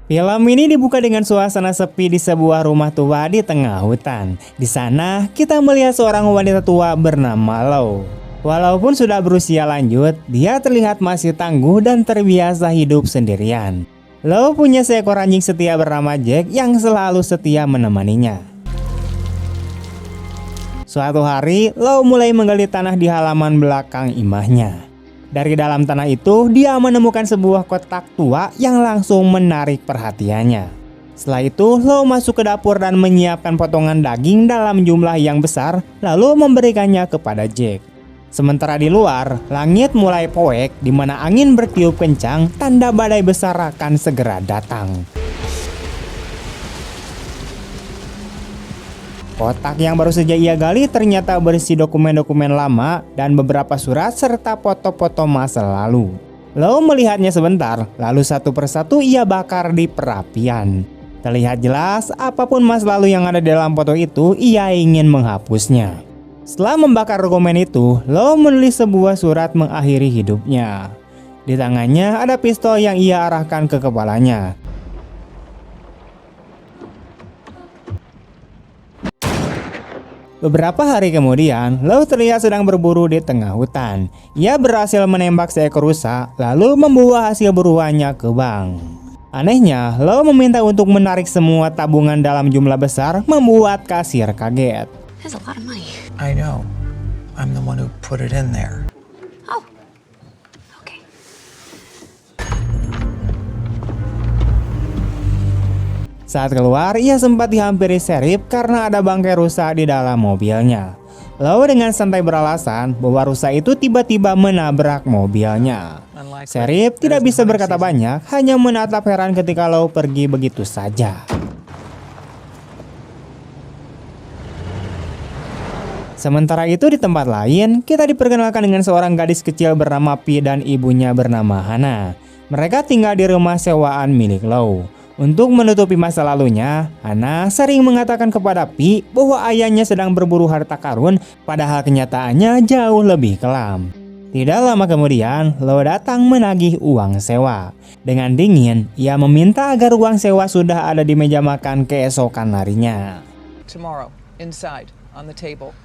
Film ini dibuka dengan suasana sepi di sebuah rumah tua di tengah hutan. Di sana, kita melihat seorang wanita tua bernama Lau. Walaupun sudah berusia lanjut, dia terlihat masih tangguh dan terbiasa hidup sendirian. Lau punya seekor anjing setia bernama Jack yang selalu setia menemaninya. Suatu hari, Lau mulai menggali tanah di halaman belakang imahnya. Dari dalam tanah itu, dia menemukan sebuah kotak tua yang langsung menarik perhatiannya. Setelah itu, Lau masuk ke dapur dan menyiapkan potongan daging dalam jumlah yang besar, lalu memberikannya kepada Jack. Sementara di luar, langit mulai poek di mana angin bertiup kencang, tanda badai besar akan segera datang. Kotak yang baru saja ia gali ternyata berisi dokumen-dokumen lama dan beberapa surat serta foto-foto masa lalu. Lau melihatnya sebentar, lalu satu persatu ia bakar di perapian. Terlihat jelas apapun masa lalu yang ada di dalam foto itu ia ingin menghapusnya. Setelah membakar dokumen itu, Lau menulis sebuah surat mengakhiri hidupnya. Di tangannya ada pistol yang ia arahkan ke kepalanya. Beberapa hari kemudian, Lau terlihat sedang berburu di tengah hutan. Ia berhasil menembak seekor rusa, lalu membawa hasil buruannya ke bank. Anehnya, Lau meminta untuk menarik semua tabungan dalam jumlah besar, membuat kasir kaget. That's a lot of money. I know. I'm the one who put it in there. Oh, okay. Saat keluar, ia sempat dihampiri serif karena ada bangkai rusa di dalam mobilnya. Lau dengan santai beralasan bahwa rusa itu tiba-tiba menabrak mobilnya. Serif tidak bisa berkata banyak, hanya menatap heran ketika Lau pergi begitu saja. Sementara itu di tempat lain, kita diperkenalkan dengan seorang gadis kecil bernama Pi dan ibunya bernama Hana. Mereka tinggal di rumah sewaan milik Lau. Untuk menutupi masa lalunya, Hana sering mengatakan kepada Pi bahwa ayahnya sedang berburu harta karun, padahal kenyataannya jauh lebih kelam. Tidak lama kemudian, Lau datang menagih uang sewa. Dengan dingin, ia meminta agar uang sewa sudah ada di meja makan keesokan harinya. Tomorrow, inside, on the table.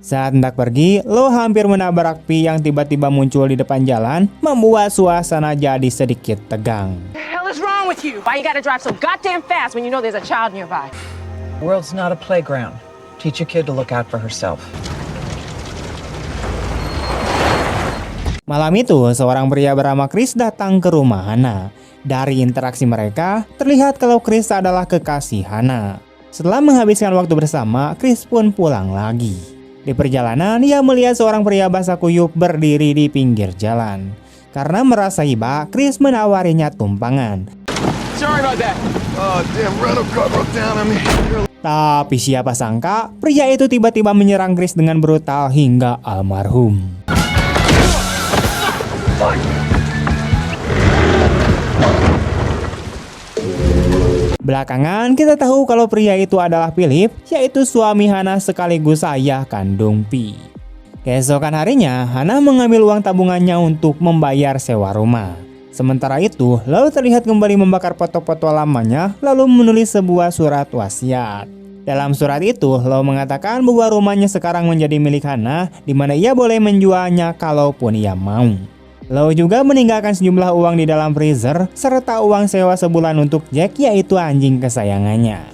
Saat hendak pergi, Lau hampir menabrak Pi yang tiba-tiba muncul di depan jalan, membuat suasana jadi sedikit tegang. What the hell is wrong with you? Why you gotta drive so goddamn fast when you know there's a child nearby? The world's not a playground. Teach a kid to look out for herself. Malam itu, seorang pria bernama Chris datang ke rumah Hana. Dari interaksi mereka, terlihat kalau Chris adalah kekasih Hana. Setelah menghabiskan waktu bersama, Chris pun pulang lagi. Di perjalanan, ia melihat seorang pria basah kuyup berdiri di pinggir jalan. Karena merasa iba, Chris menawarinya tumpangan. Sorry about that. Oh, damn rental car broke down on me. Tapi siapa sangka, pria itu tiba-tiba menyerang Chris dengan brutal hingga almarhum. Belakangan kita tahu kalau pria itu adalah Philip, yaitu suami Hana sekaligus ayah kandung Pi. Keesokan harinya, Hana mengambil uang tabungannya untuk membayar sewa rumah. Sementara itu, Lau terlihat kembali membakar foto-foto lamanya lalu menulis sebuah surat wasiat. Dalam surat itu, Lau mengatakan bahwa rumahnya sekarang menjadi milik Hana, di mana ia boleh menjualnya kalaupun ia mau. Lau juga meninggalkan sejumlah uang di dalam freezer serta uang sewa sebulan untuk Jack, yaitu anjing kesayangannya.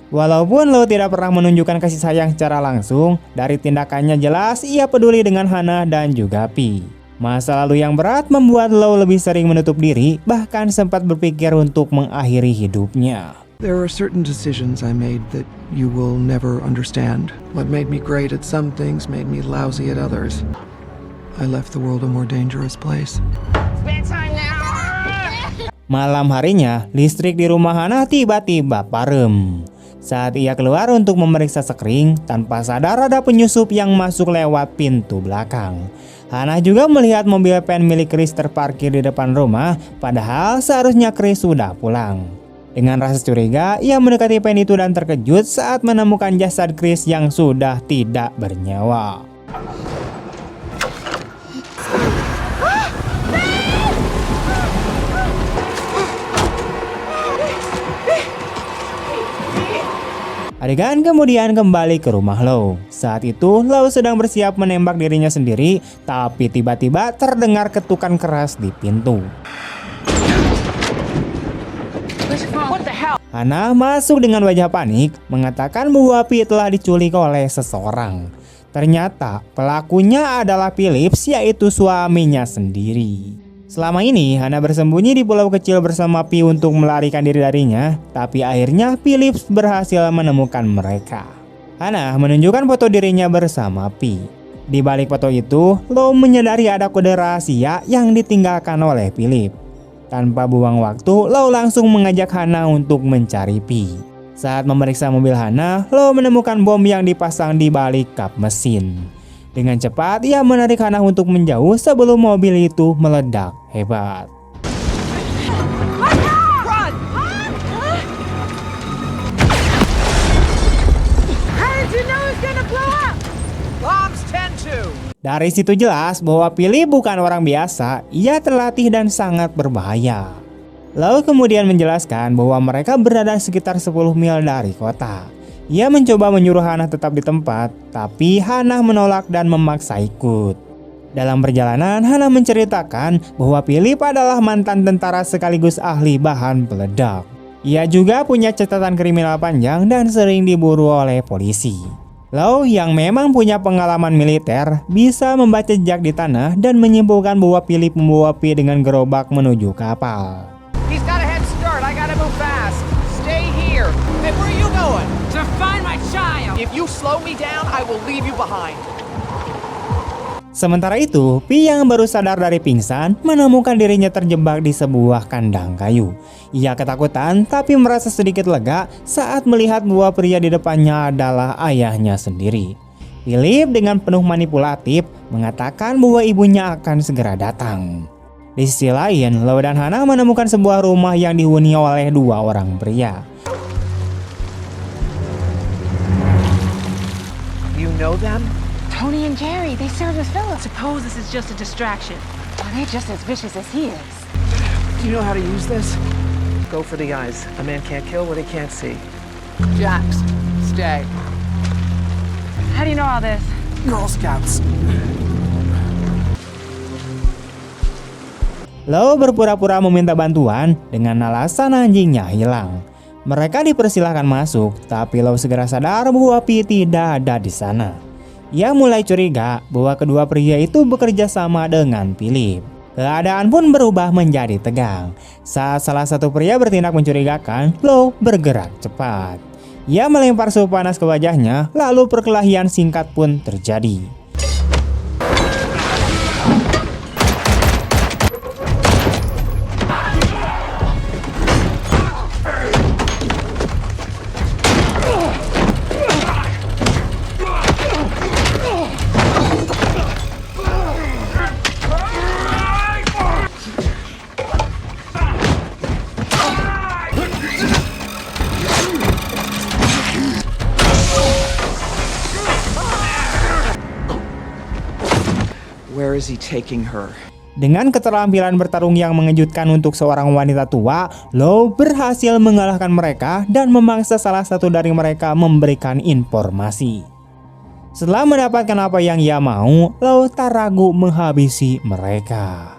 Walaupun Lau tidak pernah menunjukkan kasih sayang secara langsung, dari tindakannya jelas ia peduli dengan Hana dan juga Pi. Masa lalu yang berat membuat Lau lebih sering menutup diri, bahkan sempat berpikir untuk mengakhiri hidupnya. There are certain decisions I made that you will never understand. What made me great at some things made me lousy at others. I left the world a more dangerous place. Bedtime now. Malam harinya, listrik di rumah Hana tiba-tiba padam. Saat ia keluar untuk memeriksa sekring, tanpa sadar ada penyusup yang masuk lewat pintu belakang. Hana juga melihat mobil van milik Chris terparkir di depan rumah, padahal seharusnya Chris sudah pulang. Dengan rasa curiga, ia mendekati van itu dan terkejut saat menemukan jasad Chris yang sudah tidak bernyawa. Adegan kemudian kembali ke rumah Lau. Saat itu Lau sedang bersiap menembak dirinya sendiri, tapi tiba-tiba terdengar ketukan keras di pintu. What the hell? Hana masuk dengan wajah panik, mengatakan bahwa Pi telah diculik oleh seseorang. Ternyata pelakunya adalah Phillips, yaitu suaminya sendiri. Selama ini Hana bersembunyi di pulau kecil bersama Pi untuk melarikan diri darinya, tapi akhirnya Phillips berhasil menemukan mereka. Hana menunjukkan foto dirinya bersama Pi. Di balik foto itu, Lau menyadari ada kode rahasia yang ditinggalkan oleh Phillips. Tanpa buang waktu, Lau langsung mengajak Hana untuk mencari Pi. Saat memeriksa mobil Hana, Lau menemukan bom yang dipasang di balik kap mesin. Dengan cepat, ia menarik Hana untuk menjauh sebelum mobil itu meledak hebat. Dari situ jelas bahwa Philip bukan orang biasa, ia terlatih dan sangat berbahaya. Lalu kemudian menjelaskan bahwa mereka berada sekitar 10 mil dari kota. Ia mencoba menyuruh Hana tetap di tempat, tapi Hana menolak dan memaksa ikut. Dalam perjalanan, Hana menceritakan bahwa Philip adalah mantan tentara sekaligus ahli bahan peledak. Ia juga punya catatan kriminal panjang dan sering diburu oleh polisi. Lau yang memang punya pengalaman militer bisa membaca jejak di tanah dan menyimpulkan bahwa Philip membawa Pi dengan gerobak menuju kapal. He's got a head start. I gotta move fast. Stay here. Hey, where are you going? To find my child. If you slow me down, I will leave you behind. Sementara itu, Pi yang baru sadar dari pingsan menemukan dirinya terjebak di sebuah kandang kayu. Ia ketakutan tapi merasa sedikit lega saat melihat bahwa pria di depannya adalah ayahnya sendiri. Philip dengan penuh manipulatif mengatakan bahwa ibunya akan segera datang. Di sisi lain, Lau dan Hana menemukan sebuah rumah yang dihuni oleh dua orang pria. You know them? Tony and Jerry, they serve as fellows. Suppose this is just a distraction. Are they just as vicious as he is? Do you know how to use this? Go for the eyes. A man can't kill what he can't see. Jax, stay. How do you know all this? Girl Scouts. Lau berpura-pura meminta bantuan dengan alasan anjingnya hilang. Mereka dipersilahkan masuk, tapi Lau segera sadar bahwa Pi tidak ada di sana. Ia mulai curiga bahwa kedua pria itu bekerja sama dengan Philip. Keadaan pun berubah menjadi tegang. Saat salah satu pria bertindak mencurigakan, Lau bergerak cepat. Ia melempar suhu panas ke wajahnya, lalu perkelahian singkat pun terjadi. Where is he taking her? Dengan keterampilan bertarung yang mengejutkan untuk seorang wanita tua, Lau berhasil mengalahkan mereka dan memaksa salah satu dari mereka memberikan informasi. Setelah mendapatkan apa yang ia mau, Lau tak ragu menghabisi mereka.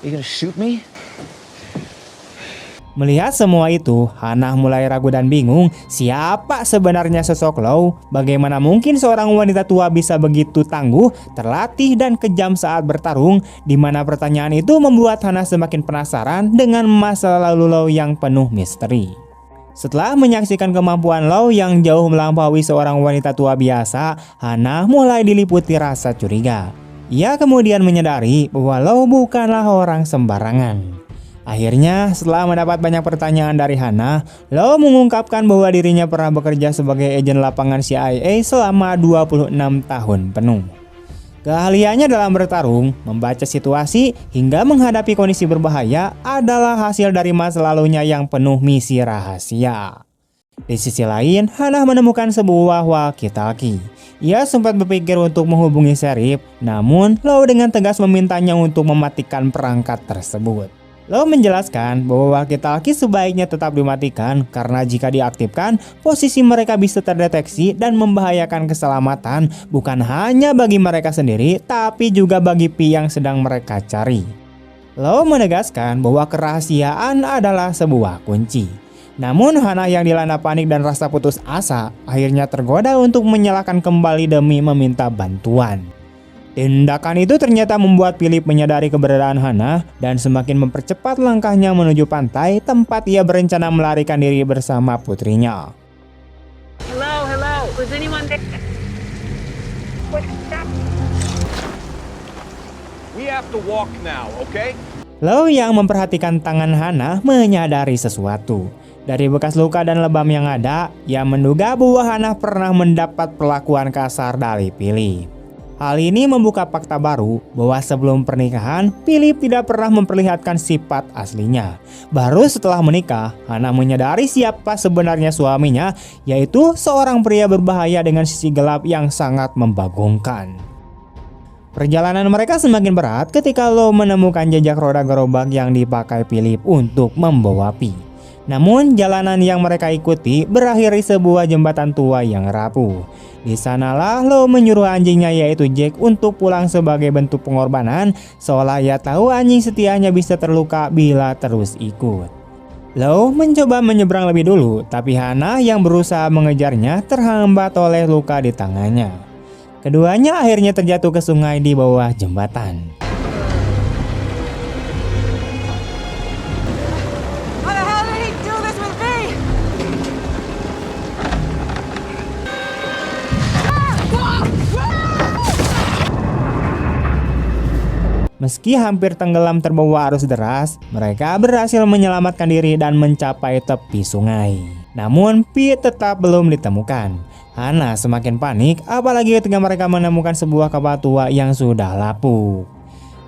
You gonna shoot me? Melihat semua itu, Hana mulai ragu dan bingung siapa sebenarnya sosok Lau. Bagaimana mungkin seorang wanita tua bisa begitu tangguh, terlatih dan kejam saat bertarung, di mana pertanyaan itu membuat Hana semakin penasaran dengan masa lalu Lau yang penuh misteri. Setelah menyaksikan kemampuan Lau yang jauh melampaui seorang wanita tua biasa, Hana mulai diliputi rasa curiga. Ia kemudian menyadari bahwa Lau bukanlah orang sembarangan. Akhirnya, setelah mendapat banyak pertanyaan dari Hana, Lau mengungkapkan bahwa dirinya pernah bekerja sebagai agen lapangan CIA selama 26 tahun penuh. Keahliannya dalam bertarung, membaca situasi, hingga menghadapi kondisi berbahaya adalah hasil dari masa lalunya yang penuh misi rahasia. Di sisi lain, Hana menemukan sebuah walkie-talkie. Ia sempat berpikir untuk menghubungi Sheriff, namun Lau dengan tegas memintanya untuk mematikan perangkat tersebut. Lo menjelaskan bahwa walkie-talkie sebaiknya tetap dimatikan karena jika diaktifkan, posisi mereka bisa terdeteksi dan membahayakan keselamatan bukan hanya bagi mereka sendiri, tapi juga bagi Pi yang sedang mereka cari. Lo menegaskan bahwa kerahasiaan adalah sebuah kunci. Namun Hana yang dilanda panik dan rasa putus asa akhirnya tergoda untuk menyalakan kembali demi meminta bantuan. Tindakan itu ternyata membuat Philip menyadari keberadaan Hana dan semakin mempercepat langkahnya menuju pantai tempat ia berencana melarikan diri bersama putrinya. Hello, hello. Was anyone there? We have to walk now, okay? Lo yang memperhatikan tangan Hana menyadari sesuatu. Dari bekas luka dan lebam yang ada, ia menduga bahwa Hana pernah mendapat perlakuan kasar dari Philip. Hal ini membuka fakta baru bahwa sebelum pernikahan, Philip tidak pernah memperlihatkan sifat aslinya. Baru setelah menikah, Hana menyadari siapa sebenarnya suaminya, yaitu seorang pria berbahaya dengan sisi gelap yang sangat membagongkan. Perjalanan mereka semakin berat ketika Lo menemukan jejak roda gerobak yang dipakai Philip untuk membawa Pi. Namun jalanan yang mereka ikuti berakhir di sebuah jembatan tua yang rapuh. Di sanalah Lo menyuruh anjingnya yaitu Jack untuk pulang sebagai bentuk pengorbanan, seolah ia tahu anjing setianya bisa terluka bila terus ikut. Lo mencoba menyeberang lebih dulu, tapi Hana yang berusaha mengejarnya terhambat oleh luka di tangannya. Keduanya akhirnya terjatuh ke sungai di bawah jembatan. Meski hampir tenggelam terbawa arus deras, mereka berhasil menyelamatkan diri dan mencapai tepi sungai. Namun Pi tetap belum ditemukan. Hana semakin panik, apalagi ketika mereka menemukan sebuah kapal tua yang sudah lapuk.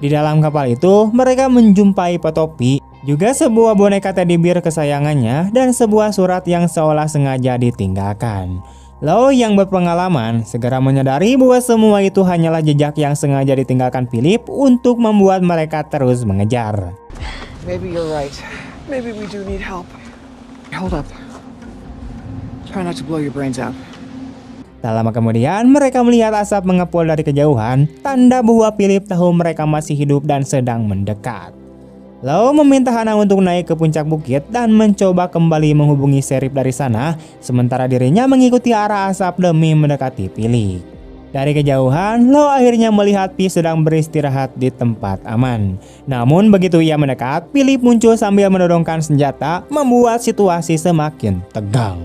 Di dalam kapal itu, mereka menjumpai foto Pi, juga sebuah boneka teddy bear kesayangannya, dan sebuah surat yang seolah sengaja ditinggalkan. Lo yang berpengalaman segera menyadari bahwa semua itu hanyalah jejak yang sengaja ditinggalkan Philip untuk membuat mereka terus mengejar. Maybe you're right. Maybe we do need help. Hold up. Try not to blow your brains out. Tak lama kemudian mereka melihat asap mengepul dari kejauhan, tanda bahwa Philip tahu mereka masih hidup dan sedang mendekat. Lo meminta Hana untuk naik ke puncak bukit dan mencoba kembali menghubungi Sheriff dari sana, sementara dirinya mengikuti arah asap demi mendekati Philip. Dari kejauhan, Lo akhirnya melihat Pi sedang beristirahat di tempat aman. Namun begitu ia mendekat, Philip muncul sambil menodongkan senjata, membuat situasi semakin tegang.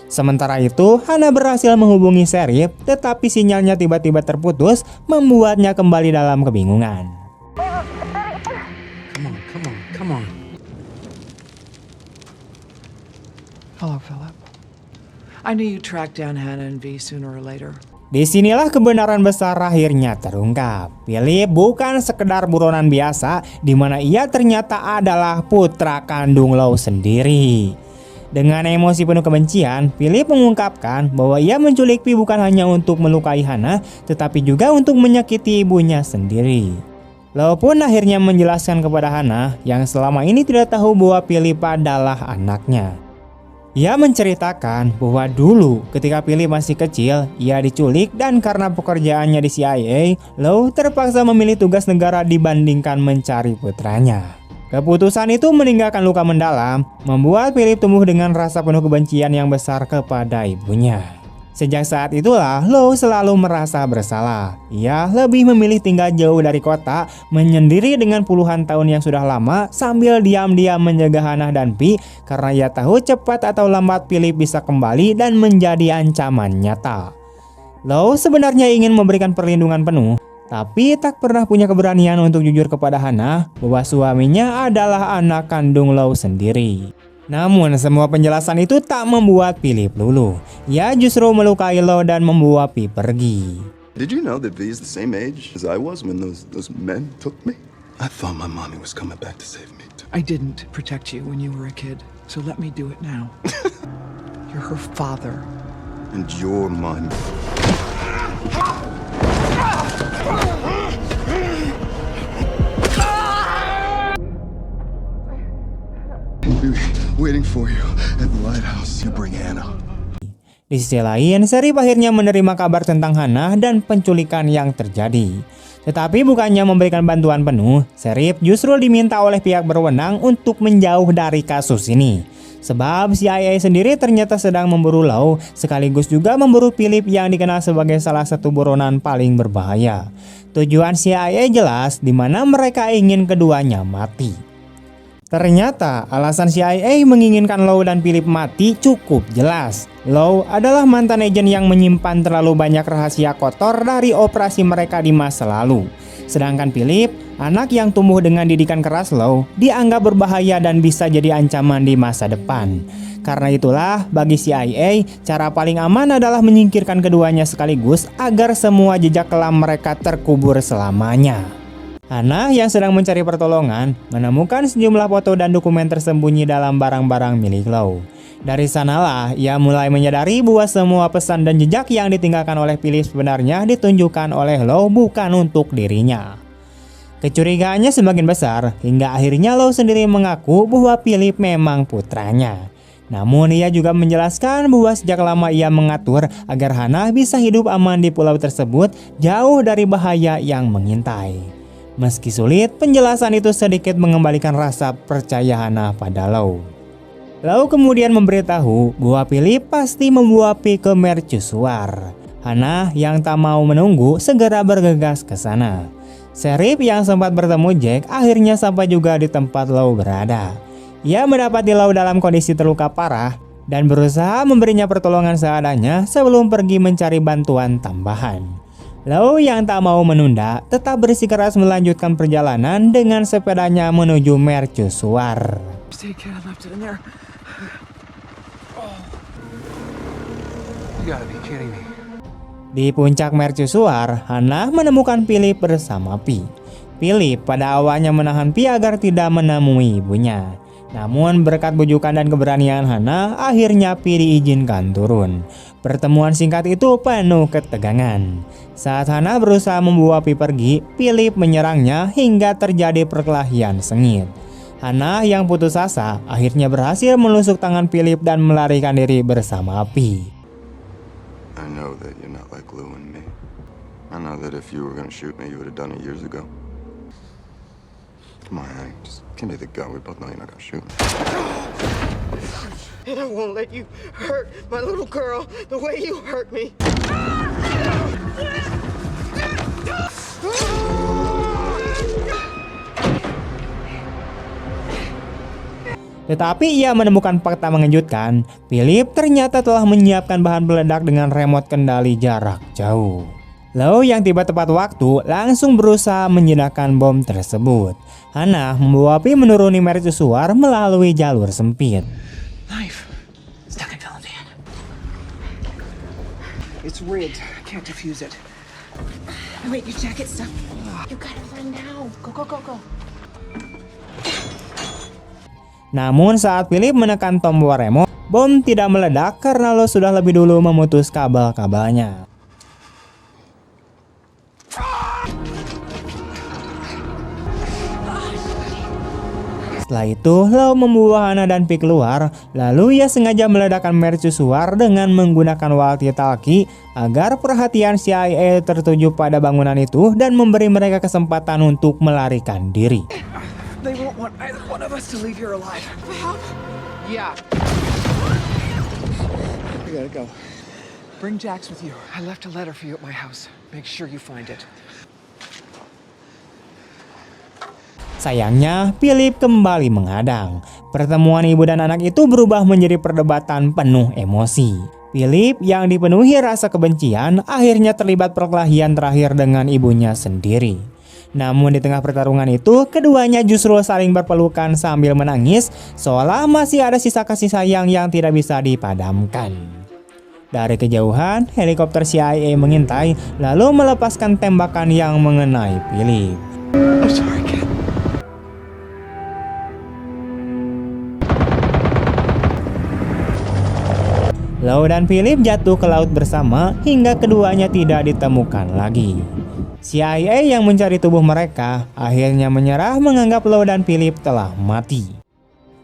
Sementara itu, Hana berhasil menghubungi Sheriff, tetapi sinyalnya tiba-tiba terputus, membuatnya kembali dalam kebingungan. Come on. Hello, Philip. I knew you'd track down Hannah and V sooner or later. Disinilah kebenaran besar akhirnya terungkap. Philip bukan sekedar buronan biasa, di mana ia ternyata adalah putra kandung Lo sendiri. Dengan emosi penuh kebencian, Philip mengungkapkan bahwa ia menculik Pi bukan hanya untuk melukai Hana, tetapi juga untuk menyakiti ibunya sendiri. Lo pun akhirnya menjelaskan kepada Hana yang selama ini tidak tahu bahwa Philip adalah anaknya. Ia menceritakan bahwa dulu ketika Philip masih kecil, ia diculik dan karena pekerjaannya di CIA, Lo terpaksa memilih tugas negara dibandingkan mencari putranya. Keputusan itu meninggalkan luka mendalam, membuat Philip tumbuh dengan rasa penuh kebencian yang besar kepada ibunya. Sejak saat itulah Lo selalu merasa bersalah. Ia lebih memilih tinggal jauh dari kota, menyendiri dengan puluhan tahun yang sudah lama, sambil diam-diam menjaga Hana dan Pi karena ia tahu cepat atau lambat Philip bisa kembali dan menjadi ancaman nyata. Lo sebenarnya ingin memberikan perlindungan penuh, tapi tak pernah punya keberanian untuk jujur kepada Hana bahwa suaminya adalah anak kandung Lo sendiri. Namun semua penjelasan itu tak membuat Philip luluh. Ia justru melukai Lo dan membawa Pi pergi. Did you know that V is the same age as I was when those men took me? I thought my mommy was coming back to save me too. I didn't protect you when you were a kid, so let me do it now. You're her father. And you're mine. be waiting for you at the lighthouse. You bring Anna. Di sisi lain, Sheriff akhirnya menerima kabar tentang Hannah dan penculikan yang terjadi. Tetapi bukannya memberikan bantuan penuh, Sheriff justru diminta oleh pihak berwenang untuk menjauh dari kasus ini. Sebab CIA sendiri ternyata sedang memburu Law, sekaligus juga memburu Philip yang dikenal sebagai salah satu buronan paling berbahaya. Tujuan CIA jelas, di mana mereka ingin keduanya mati. Ternyata alasan CIA menginginkan Law dan Philip mati cukup jelas. Law adalah mantan agen yang menyimpan terlalu banyak rahasia kotor dari operasi mereka di masa lalu. Sedangkan Philip, anak yang tumbuh dengan didikan keras Law, dianggap berbahaya dan bisa jadi ancaman di masa depan. Karena itulah, bagi CIA, cara paling aman adalah menyingkirkan keduanya sekaligus agar semua jejak kelam mereka terkubur selamanya. Hannah yang sedang mencari pertolongan menemukan sejumlah foto dan dokumen tersembunyi dalam barang-barang milik Law. Dari sanalah ia mulai menyadari bahwa semua pesan dan jejak yang ditinggalkan oleh Philip sebenarnya ditunjukkan oleh Law bukan untuk dirinya. Kecurigaannya semakin besar hingga akhirnya Law sendiri mengaku bahwa Philip memang putranya. Namun ia juga menjelaskan bahwa sejak lama ia mengatur agar Hannah bisa hidup aman di pulau tersebut jauh dari bahaya yang mengintai. Meski sulit, penjelasan itu sedikit mengembalikan rasa percaya Hannah pada Law. Law kemudian memberitahu bahwa Philip pasti membawa Pi ke mercusuar. Hannah yang tak mau menunggu segera bergegas ke sana. Sheriff yang sempat bertemu Jack akhirnya sampai juga di tempat Law berada. Ia mendapati Law dalam kondisi terluka parah dan berusaha memberinya pertolongan seadanya sebelum pergi mencari bantuan tambahan. Law yang tak mau menunda tetap bersikeras melanjutkan perjalanan dengan sepedanya menuju mercusuar. Di puncak mercusuar, Hannah menemukan Philip bersama Pi. Philip pada awalnya menahan Pi agar tidak menemui ibunya. Namun berkat bujukan dan keberanian Hannah, akhirnya Pi diizinkan turun. Pertemuan singkat itu penuh ketegangan. Saat Hannah berusaha membawa Pi pergi, Philip menyerangnya hingga terjadi perkelahian sengit. Hannah yang putus asa akhirnya berhasil menusuk tangan Philip dan melarikan diri bersama Pi. I know that you're not like Lou and me. I know that if you were gonna shoot me, you would have done it years ago. Come on, Hank, just give me the gun. We both know you're not gonna shoot me. And I won't let you hurt my little girl the way you hurt me. Tetapi ia menemukan fakta mengejutkan. Philip ternyata telah menyiapkan bahan peledak dengan remote kendali jarak jauh. Law yang tiba tepat waktu langsung berusaha menjinakkan bom tersebut. Hannah membawa Pi menuruni mercusuar melalui jalur sempit. Knife. Stuck in Valentine. It's rigged. I can't defuse it. Wait, your jacket stuff. You gotta run now. Go, go, go, go. Namun saat Philip menekan tombol remote, bom tidak meledak karena Law sudah lebih dulu memutus kabel-kabelnya. Setelah itu, Law membawa Hannah dan Pi keluar, lalu ia sengaja meledakkan mercusuar dengan menggunakan walkie-talkie agar perhatian CIA tertuju pada bangunan itu dan memberi mereka kesempatan untuk melarikan diri. They won't want either one of us to leave here alive. Yeah. We gotta go. Bring Jax with you. I left a letter for you at my house. Make sure you find it. Sayangnya, Philip kembali menghadang. Pertemuan ibu dan anak itu berubah menjadi perdebatan penuh emosi. Philip yang dipenuhi rasa kebencian akhirnya terlibat perkelahian terakhir dengan ibunya sendiri. Namun di tengah pertarungan itu, keduanya justru saling berpelukan sambil menangis, seolah masih ada sisa kasih sayang yang tidak bisa dipadamkan. Dari kejauhan, helikopter CIA mengintai, lalu melepaskan tembakan yang mengenai Philip. I'm sorry, kid. Law dan Philip jatuh ke laut bersama hingga keduanya tidak ditemukan lagi. CIA yang mencari tubuh mereka akhirnya menyerah menganggap Law dan Philip telah mati.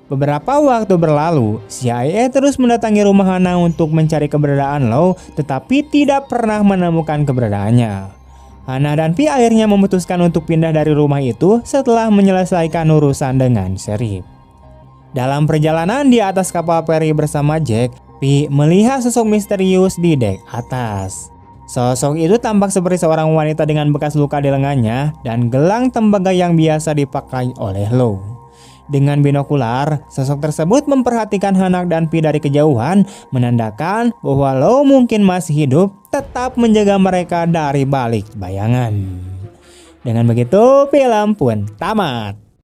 Beberapa waktu berlalu, CIA terus mendatangi rumah Hana untuk mencari keberadaan Law, tetapi tidak pernah menemukan keberadaannya. Hana dan Pi akhirnya memutuskan untuk pindah dari rumah itu setelah menyelesaikan urusan dengan Sheriff. Dalam perjalanan di atas kapal feri bersama Jack, Pi melihat sosok misterius di dek atas. Sosok itu tampak seperti seorang wanita dengan bekas luka di lengannya dan gelang tembaga yang biasa dipakai oleh Law. Dengan binokular, sosok tersebut memperhatikan Hana dan Pi dari kejauhan, menandakan bahwa Law mungkin masih hidup, tetap menjaga mereka dari balik bayangan. Dengan begitu, film pun tamat.